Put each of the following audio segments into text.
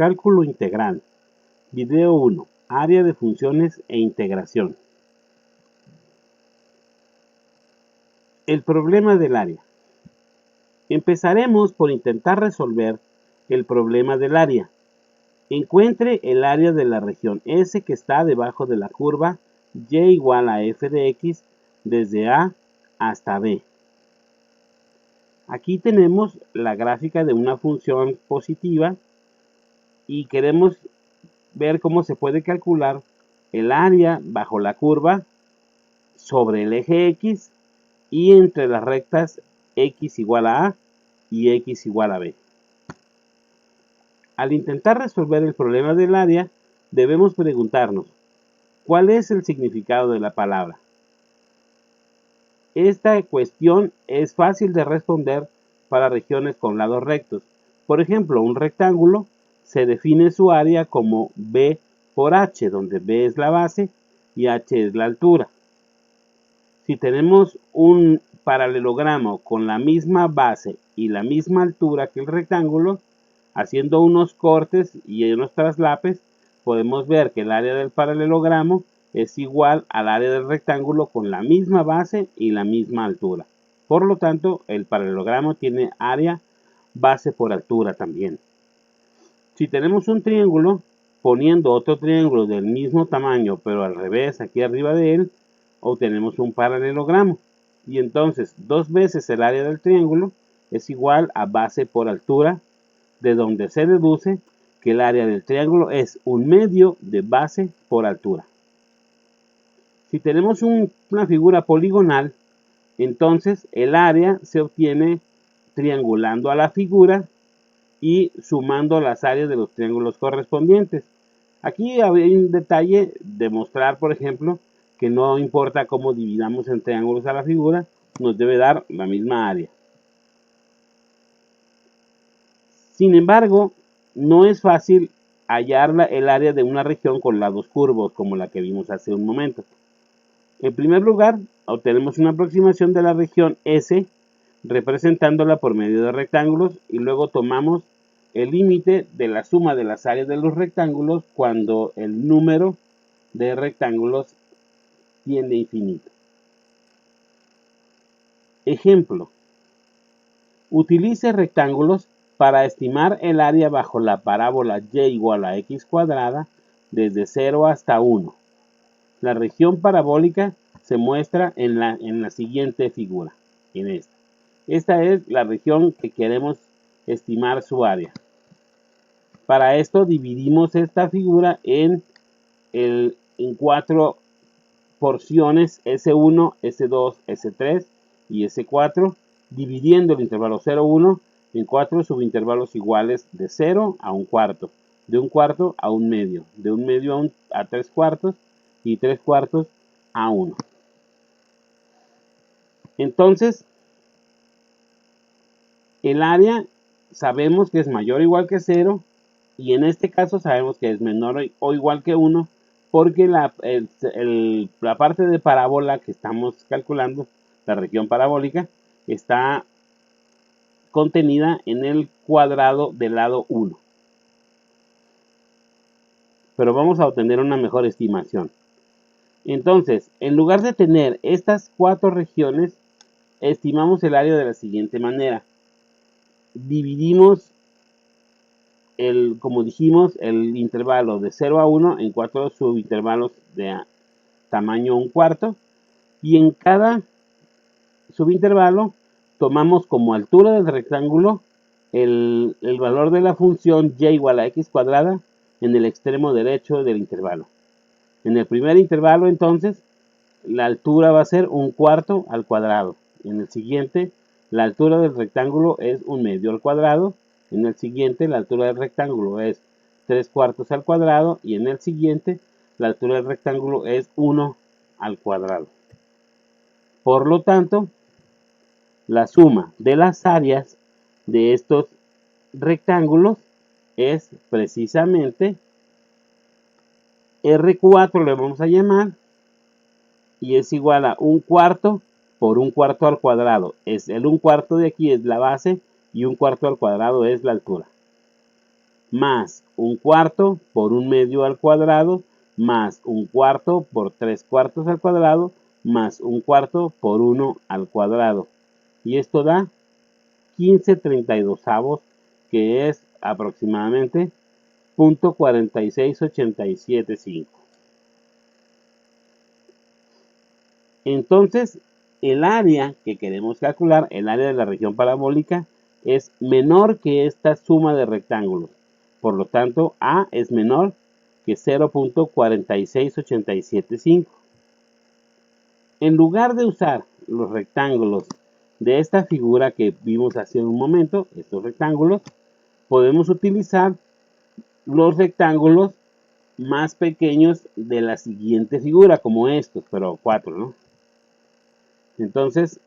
Cálculo integral. Video 1. Área de funciones e integración. El problema del área. Empezaremos por intentar resolver el problema del área. Encuentre el área de la región S que está debajo de la curva y igual a f de x desde A hasta B. Aquí tenemos la gráfica de una función positiva y queremos ver cómo se puede calcular el área bajo la curva sobre el eje X y entre las rectas X igual a A y X igual a B. Al intentar resolver el problema del área, debemos preguntarnos, ¿cuál es el significado de la palabra? Esta cuestión es fácil de responder para regiones con lados rectos. Por ejemplo, un rectángulo se define su área como B por H, donde B es la base y H es la altura. Si tenemos un paralelogramo con la misma base y la misma altura que el rectángulo, haciendo unos cortes y unos traslapes, podemos ver que el área del paralelogramo es igual al área del rectángulo con la misma base y la misma altura. Por lo tanto, el paralelogramo tiene área base por altura también. Si tenemos un triángulo, poniendo otro triángulo del mismo tamaño, pero al revés, aquí arriba de él, obtenemos un paralelogramo. Y entonces, 2 veces el área del triángulo es igual a base por altura, de donde se deduce que el área del triángulo es 1/2 de base por altura. Si tenemos una figura poligonal, entonces el área se obtiene triangulando a la figura y sumando las áreas de los triángulos correspondientes. Aquí hay un detalle de mostrar, por ejemplo, que no importa cómo dividamos en triángulos a la figura, nos debe dar la misma área. Sin embargo, no es fácil hallar el área de una región con lados curvos, como la que vimos hace un momento. En primer lugar, obtenemos una aproximación de la región S, representándola por medio de rectángulos, y luego tomamos el límite de la suma de las áreas de los rectángulos cuando el número de rectángulos tiende a infinito. Ejemplo. Utilice rectángulos para estimar el área bajo la parábola y igual a x cuadrada desde 0 hasta 1. La región parabólica se muestra en la siguiente figura, en esta. Esta es la región que queremos estimar su área. Para esto dividimos esta figura en 4 porciones, S1, S2, S3 y S4, dividiendo el intervalo 0, 1 en 4 subintervalos iguales de 0 a 1/4, de 1/4 a 1/2, de 1/2 a 3/4 y 3/4 a 1. Entonces, el área sabemos que es mayor o igual que 0 y en este caso sabemos que es menor o igual que 1 porque la parte de parábola que estamos calculando, la región parabólica, está contenida en el cuadrado del lado 1. Pero vamos a obtener una mejor estimación. Entonces, en lugar de tener estas 4 regiones, estimamos el área de la siguiente manera. Dividimos, como dijimos, el intervalo de 0 a 1 en 4 subintervalos de tamaño 1/4 y en cada subintervalo tomamos como altura del rectángulo el valor de la función y igual a x cuadrada en el extremo derecho del intervalo. En el primer intervalo, entonces, la altura va a ser 1/4 al cuadrado. En el siguiente, la altura del rectángulo es 1/2 al cuadrado. En el siguiente, la altura del rectángulo es 3/4 al cuadrado. Y en el siguiente, la altura del rectángulo es 1 al cuadrado. Por lo tanto, la suma de las áreas de estos rectángulos es precisamente R4, le vamos a llamar, y es igual a 1/4 por 1/4 al cuadrado. El 1/4 de aquí es la base y 1/4 al cuadrado es la altura. más 1/4 por 1/2 al cuadrado más 1/4 por 3/4 al cuadrado más 1/4 por 1 al cuadrado. Y esto da 15/32, que es aproximadamente 0.46875. Entonces, el área que queremos calcular, el área de la región parabólica, es menor que esta suma de rectángulos. Por lo tanto, A es menor que 0.46875. En lugar de usar los rectángulos de esta figura que vimos hace un momento, estos rectángulos, podemos utilizar los rectángulos más pequeños de la siguiente figura, como estos, pero 4, ¿no? Entonces,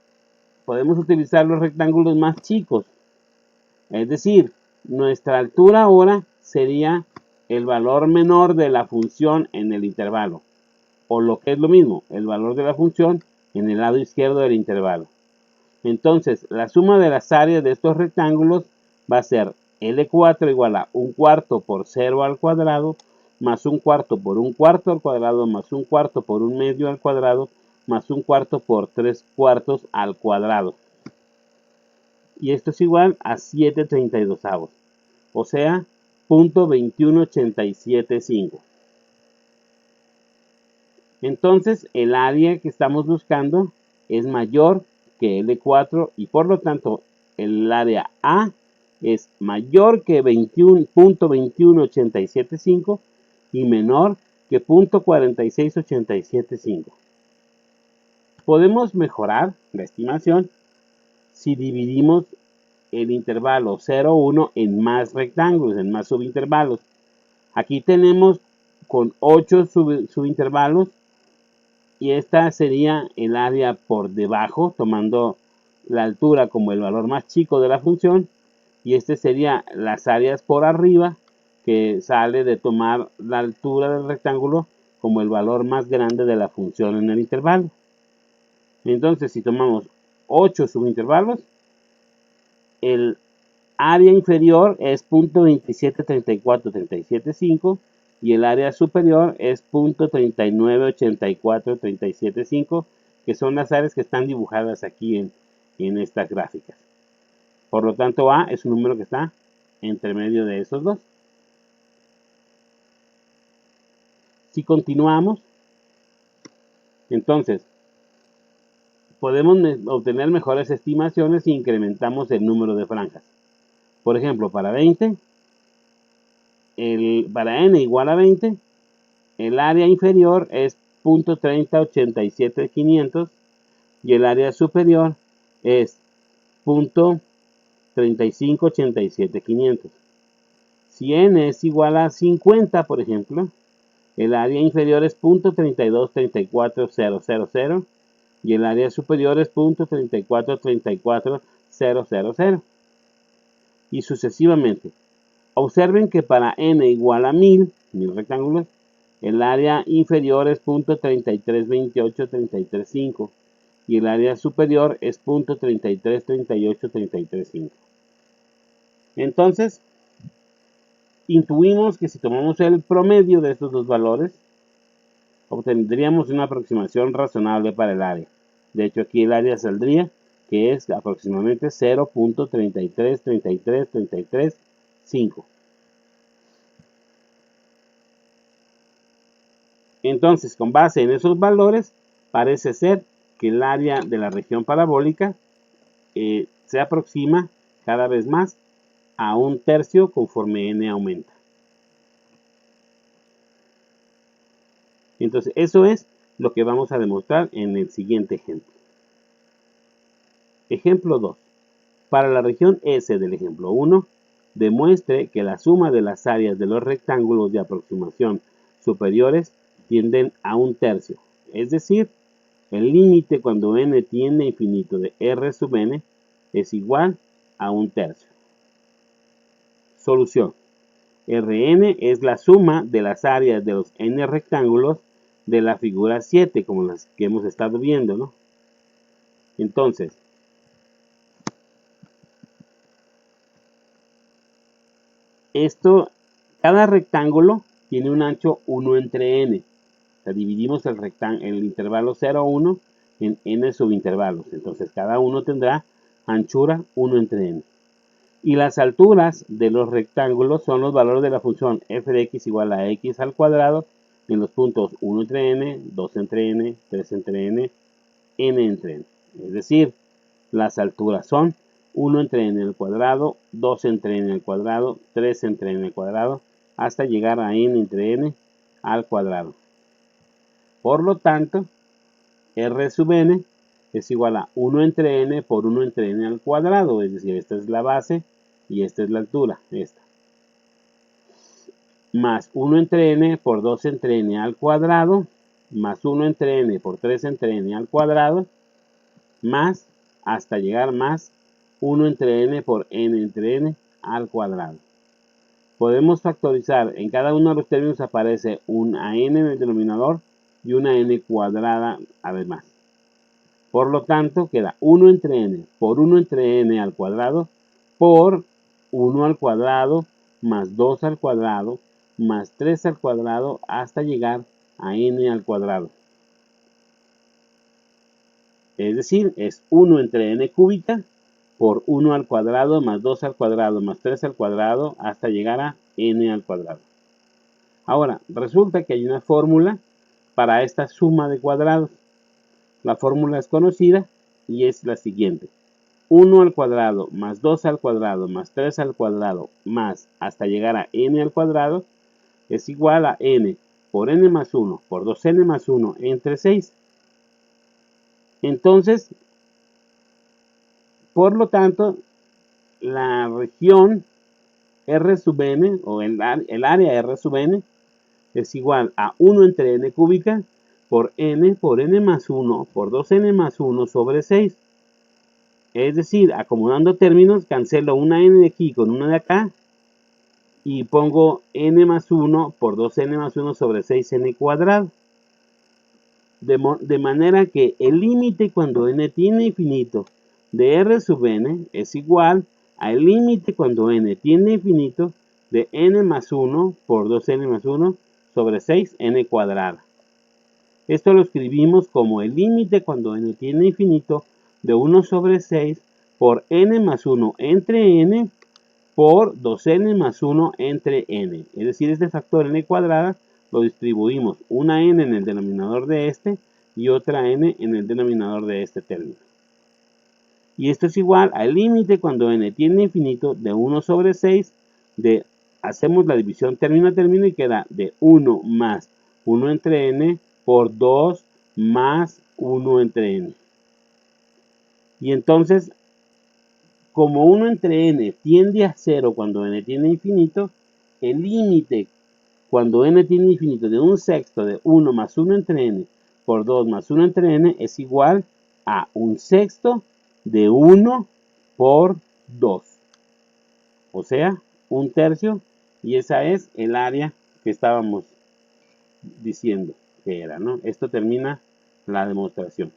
podemos utilizar los rectángulos más chicos. Es decir, nuestra altura ahora sería el valor menor de la función en el intervalo. O lo que es lo mismo, el valor de la función en el lado izquierdo del intervalo. Entonces, la suma de las áreas de estos rectángulos va a ser L4 igual a 1/4 por 0 al cuadrado, más 1/4 por 1/4 al cuadrado, más 1/4 por 1/2 al cuadrado, más 1/4 por 3/4 al cuadrado. Y esto es igual a 7/32, o sea, 0.21875. Entonces, el área que estamos buscando es mayor que L4 y por lo tanto el área A es mayor que 0.21875 y menor que 0.46875. Podemos mejorar la estimación si dividimos el intervalo 0, 1 en más rectángulos, en más subintervalos. Aquí tenemos con 8 subintervalos y esta sería el área por debajo, tomando la altura como el valor más chico de la función, y este sería las áreas por arriba, que sale de tomar la altura del rectángulo como el valor más grande de la función en el intervalo. Entonces, si tomamos 8 subintervalos, el área inferior es 0.2734375 y el área superior es 0.3984375, que son las áreas que están dibujadas aquí en estas gráficas. Por lo tanto, A es un número que está entre medio de esos dos. Si continuamos, entonces podemos obtener mejores estimaciones si incrementamos el número de franjas. Por ejemplo, para 20, para n igual a 20, el área inferior es 0.3087500 y el área superior es 0.3587500. Si n es igual a 50, por ejemplo, el área inferior es 0.3234000 y el área superior es 0.3434000 y sucesivamente. Observen que para n igual a 1000 rectángulos, el área inferior es 0.3328335 y el área superior es 0.3338335. Entonces, intuimos que si tomamos el promedio de estos dos valores, obtendríamos una aproximación razonable para el área. De hecho, aquí el área saldría que es aproximadamente 0.3333335. Entonces, con base en esos valores, parece ser que el área de la región parabólica se aproxima cada vez más a 1/3 conforme n aumenta. Entonces, eso es lo que vamos a demostrar en el siguiente ejemplo. Ejemplo 2. Para la región S del ejemplo 1, demuestre que la suma de las áreas de los rectángulos de aproximación superiores tienden a 1/3. Es decir, el límite cuando n tiende a infinito de R sub n es igual a 1/3. Solución. Rn es la suma de las áreas de los n rectángulos de la figura 7, como las que hemos estado viendo, ¿no? Entonces, Esto, cada rectángulo tiene un ancho 1 entre n. O sea, dividimos el intervalo 0, 1 en n subintervalos. Entonces, cada uno tendrá anchura 1 entre n. Y las alturas de los rectángulos son los valores de la función f de x igual a x al cuadrado en los puntos 1 entre n, 2 entre n, 3 entre n, n entre n. Es decir, las alturas son 1 entre n al cuadrado, 2 entre n al cuadrado, 3 entre n al cuadrado, hasta llegar a n entre n al cuadrado. Por lo tanto, r sub n es igual a 1 entre n por 1 entre n al cuadrado, es decir, esta es la base y esta es la altura, esta. Más 1 entre n por 2 entre n al cuadrado, más 1 entre n por 3 entre n al cuadrado, más, hasta llegar más 1 entre n por n entre n al cuadrado. Podemos factorizar, en cada uno de los términos aparece una n en el denominador y una n cuadrada además. Por lo tanto, queda 1 entre n por 1 entre n al cuadrado por 1 al cuadrado más 2 al cuadrado más 3 al cuadrado hasta llegar a n al cuadrado. Es decir, es 1 entre n cúbica por 1 al cuadrado más 2 al cuadrado más 3 al cuadrado hasta llegar a n al cuadrado. Ahora, resulta que hay una fórmula para esta suma de cuadrados. La fórmula es conocida y es la siguiente. 1 al cuadrado más 2 al cuadrado más 3 al cuadrado más hasta llegar a n al cuadrado es igual a n por n más 1 por 2n más 1 entre 6. Entonces, por lo tanto, la región R sub n o el área R sub n es igual a 1 entre n cúbica por n más 1 por 2n más 1 sobre 6. Es decir, acomodando términos, cancelo una n de aquí con una de acá y pongo n más 1 por 2n más 1 sobre 6n cuadrado. De manera que el límite cuando n tiende a infinito de R sub n es igual al límite cuando n tiende a infinito de n más 1 por 2n más 1 sobre 6n cuadrada. Esto lo escribimos como el límite cuando n tiende a infinito de 1 sobre 6 por n más 1 entre n por 2n más 1 entre n. Es decir, este factor n cuadrada lo distribuimos una n en el denominador de este y otra n en el denominador de este término. Y esto es igual al límite cuando n tiende a infinito de 1 sobre 6 hacemos la división término a término y queda de 1 más 1 entre n por 2 más 1 entre n. Y entonces, como 1 entre n tiende a 0 cuando n tiende a infinito, el límite cuando n tiende a infinito de 1/6 de 1 más 1 entre n por 2 más 1 entre n es igual a 1/6 de 1 por 2. O sea, 1/3, y esa es el área que estábamos diciendo que era, ¿no? Esto termina la demostración.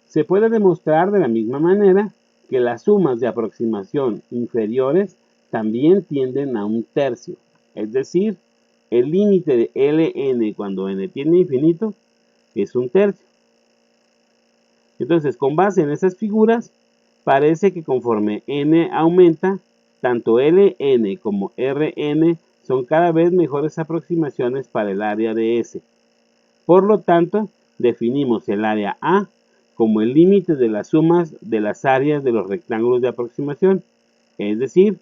Se puede demostrar de la misma manera que las sumas de aproximación inferiores también tienden a 1/3. Es decir, el límite de Ln cuando n tiende a infinito es 1/3. Entonces, con base en esas figuras, parece que conforme n aumenta, tanto Ln como Rn son cada vez mejores aproximaciones para el área de S. Por lo tanto, definimos el área A como el límite de las sumas de las áreas de los rectángulos de aproximación. Es decir,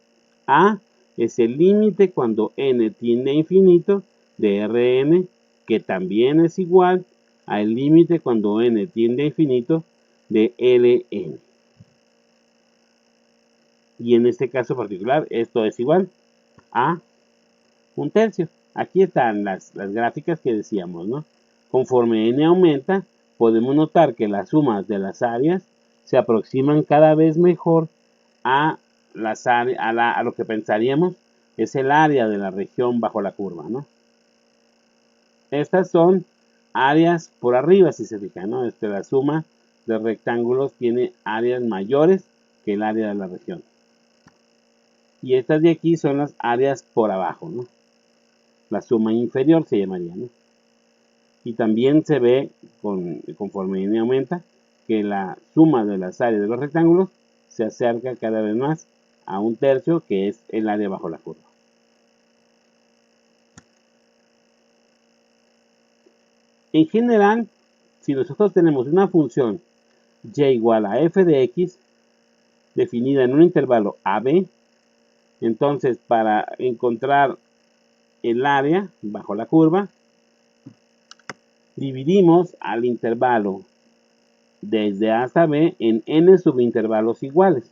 A es el límite cuando n tiende a infinito de Rn, que también es igual al límite cuando n tiende a infinito de Ln. Y en este caso particular, esto es igual a 1/3. Aquí están las gráficas que decíamos, ¿no? Conforme n aumenta, podemos notar que las sumas de las áreas se aproximan cada vez mejor a lo que pensaríamos es el área de la región bajo la curva, ¿no? Estas son áreas por arriba, si se fijan, ¿no? La suma de rectángulos tiene áreas mayores que el área de la región. Y estas de aquí son las áreas por abajo, ¿no? La suma inferior se llamaría, ¿no? Y también se ve, conforme n aumenta, que la suma de las áreas de los rectángulos se acerca cada vez más a 1/3, que es el área bajo la curva. En general, si nosotros tenemos una función y igual a f de x, definida en un intervalo AB, entonces para encontrar el área bajo la curva, dividimos al intervalo desde A hasta B en n subintervalos iguales.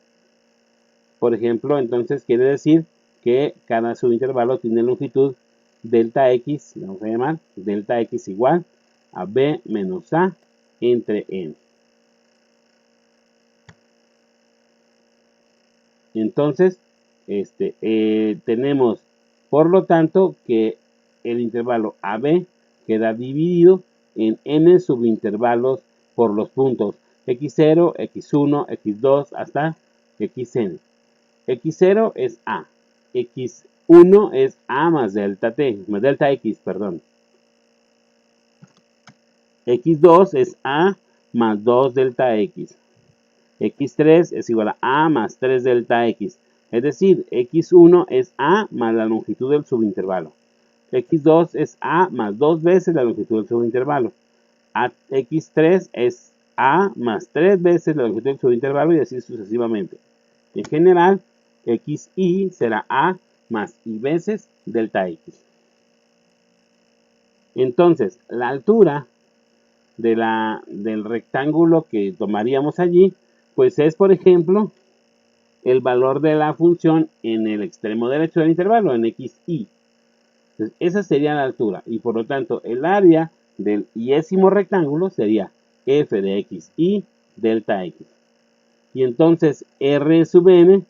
Por ejemplo, entonces quiere decir que cada subintervalo tiene longitud delta x, vamos a llamar delta x igual a b menos a entre n. Entonces, tenemos, por lo tanto, que el intervalo AB queda dividido en n subintervalos por los puntos x0, x1, x2 hasta xn. x0 es a, x1 es a más delta x, perdón. x2 es a más 2 delta x. x3 es igual a más 3 delta x. Es decir, x1 es a más la longitud del subintervalo. x2 es a más 2 veces la longitud del subintervalo. x3 es a más 3 veces la longitud del subintervalo y así sucesivamente. En general, xi será a más i veces delta x. Entonces, la altura del rectángulo que tomaríamos allí, pues es, por ejemplo, el valor de la función en el extremo derecho del intervalo, en xi. Entonces, esa sería la altura y por lo tanto el área del iésimo rectángulo sería f de xi delta x. Y entonces r sub n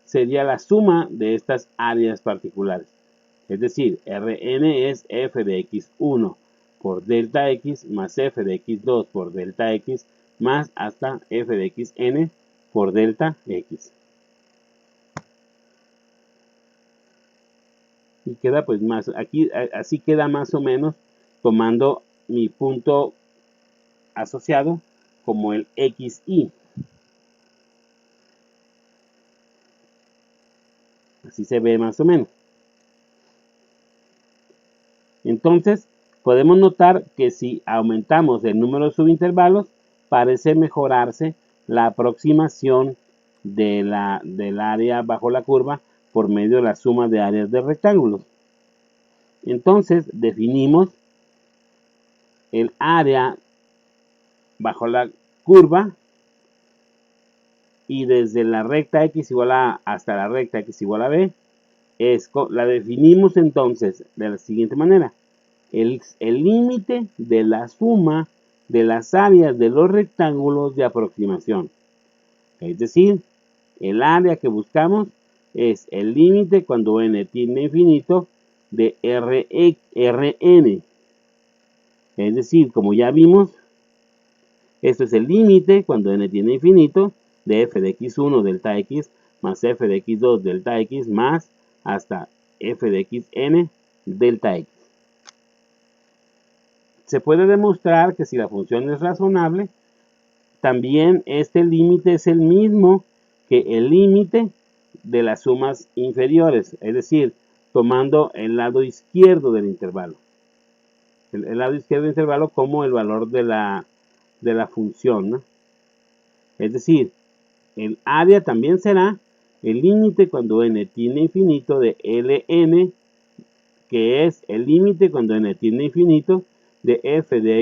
sería la suma de estas áreas particulares. Es decir, Rn es f de x1 por delta x más f de x2 por delta x más hasta f de xn por delta x. Y queda pues más, aquí así queda más o menos tomando mi punto asociado como el xi. Así se ve más o menos. Entonces, podemos notar que si aumentamos el número de subintervalos, parece mejorarse la aproximación del área bajo la curva por medio de la suma de áreas de rectángulos. Entonces, definimos el área bajo la curva y desde la recta x igual a A hasta la recta x igual a B, la definimos entonces de la siguiente manera. El límite de la suma de las áreas de los rectángulos de aproximación. Es decir, el área que buscamos es el límite cuando n tiende a infinito de Rn. Es decir, como ya vimos, esto es el límite cuando n tiende a infinito de f de x1 delta x más f de x2 delta x más hasta f de xn delta x. Se puede demostrar que si la función es razonable, también este límite es el mismo que el límite de las sumas inferiores, es decir, tomando el lado izquierdo del intervalo. El lado izquierdo del intervalo como el valor de la función, ¿no? Es decir, el área también será el límite cuando n tiende a infinito de Ln, que es el límite cuando n tiende a infinito de f de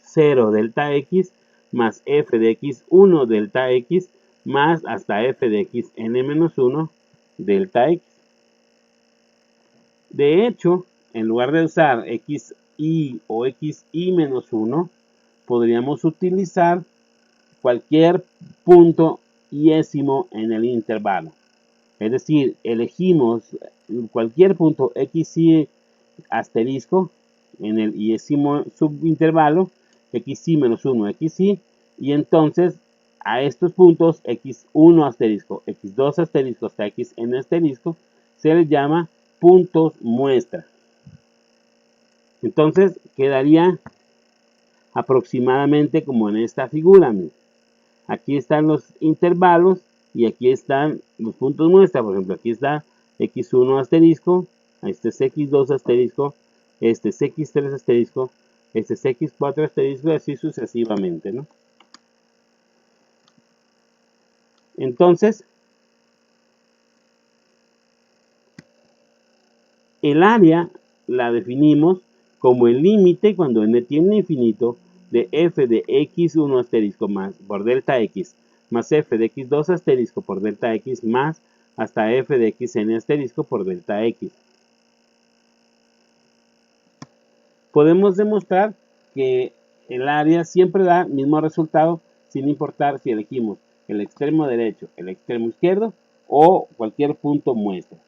x0 delta x más f de x1 delta x más hasta f de xn-1 delta x. De hecho, en lugar de usar xi o xi-1, podríamos utilizar cualquier punto iésimo en el intervalo. Es decir, elegimos cualquier punto xi asterisco en el iésimo subintervalo xy menos 1, xy, y entonces a estos puntos x1 asterisco, x2 asterisco hasta xn asterisco se les llama puntos muestra. Entonces quedaría aproximadamente como en esta figura. Aquí están los intervalos y aquí están los puntos muestra. Por ejemplo, aquí está x1 asterisco, este es x2 asterisco, este es x3 asterisco, este es x4 asterisco y así sucesivamente, ¿no? Entonces, el área la definimos como el límite cuando n tiende a infinito de f de x1 asterisco más por delta x más f de x2 asterisco por delta x más hasta f de xn asterisco por delta x. Podemos demostrar que el área siempre da el mismo resultado sin importar si elegimos el extremo derecho, el extremo izquierdo o cualquier punto muestra.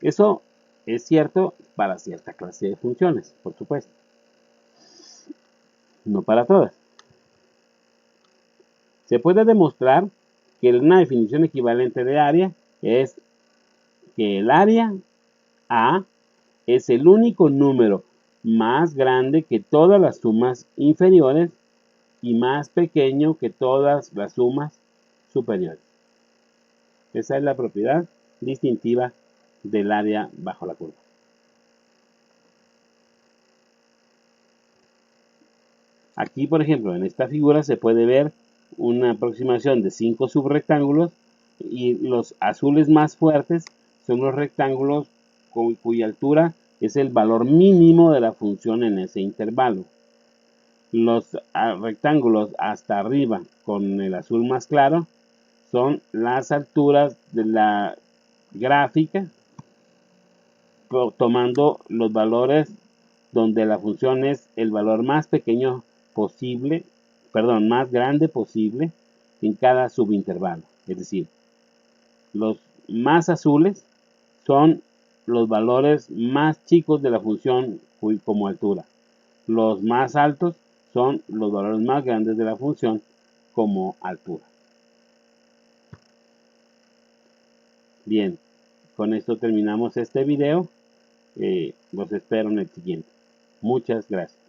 Eso es cierto para cierta clase de funciones, por supuesto. No para todas. Se puede demostrar que una definición equivalente de área es que el área A es el único número más grande que todas las sumas inferiores y más pequeño que todas las sumas superiores. Esa es la propiedad distintiva del área bajo la curva. Aquí, por ejemplo, en esta figura se puede ver una aproximación de 5 subrectángulos y los azules más fuertes son los rectángulos cuya altura es el valor mínimo de la función en ese intervalo. Los rectángulos hasta arriba con el azul más claro son las alturas de la gráfica, tomando los valores donde la función es el valor más pequeño posible, perdón, más grande posible en cada subintervalo. Es decir, los más azules son los valores más chicos de la función como altura. Los más altos son los valores más grandes de la función como altura. Bien, con esto terminamos este video. Los espero en el siguiente. Muchas gracias.